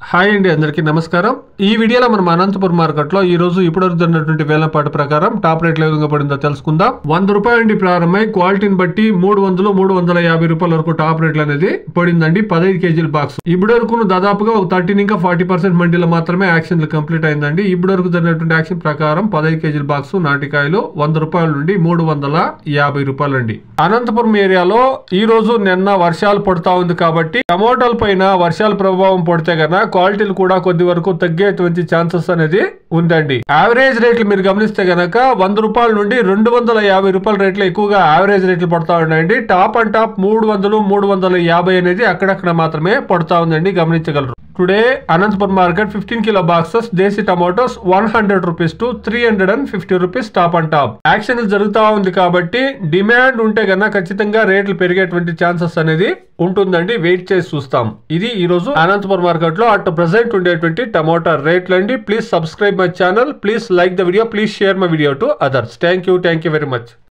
Hi అండి, అందరికీ నమస్కారం. ఈ వీడియోలో మనం అనంతపురం మార్కెట్ లో ఈ రోజు ఇప్పటివరకు వేలంపాట ప్రకారం టాప్ రేట్లు ఏ విధంగా పడిందో తెలుసుకుందాం. 100 రూపాయల నుండి ప్రారంభమై క్వాలిటీని బట్టి 300, 350 రూపాయల వరకు టాప్ రేట్లు అనేది పడిందండి. 15 కేజీల బాక్స్ ఇప్పటి వరకు దాదాపుగా ఒక 13 ఇంకా 40% మండీలో మాత్రమే యాక్షన్లు కంప్లీట్ అయిందండి. ఇప్పటి వరకు జరిగినటువంటి యాక్షన్ ప్రకారం 15 కేజీల బాక్స్ నాటికాయలు 100 రూపాయల నుండి 350 రూపాయలు అండి. అనంతపురం ఏరియాలో ఈ రోజు నిన్న వర్షాలు పడుతా ఉంది కాబట్టి టమోటాల పైన వర్షాల ప్రభావం పడితే గన క్వాలిటీలు కూడా కొద్ది వరకు తగ్గేటువంటి ఛాన్సెస్ అనేది ఉందండి. యావరేజ్ రేట్లు మీరు గమనిస్తే గనక 100 రూపాయల నుండి 250 రూపాయల రేట్లు ఎక్కువగా యావరేజ్ రేట్లు పడతా ఉన్నాయండి. టాప్ అండ్ టాప్ 300, 350 అనేది అక్కడక్కడ మాత్రమే పడతా ఉందండి, గమనించగలరు. Today Anantapur market 15 kilo boxes desi tomatoes 100 rupees to 350 rupees top and top action జరుగుతా ఉంది కాబట్టి డిమాండ్ ఉంటే గన్నా ఖచ్చితంగా రేట్లు పెరిగేటువంటి ఛాన్సెస్ అనేది ఉంటుందండి. వెయిట్ చేసి చూస్తాం. ఇది ఈ రోజు అనంతపురం మార్కెట్ లో అట్ ప్రెసెంట్ ఉండేటువంటి టమాటా రేట్లు అండి. Please subscribe my channel, please like the video, please share my video to others. Thank you very much.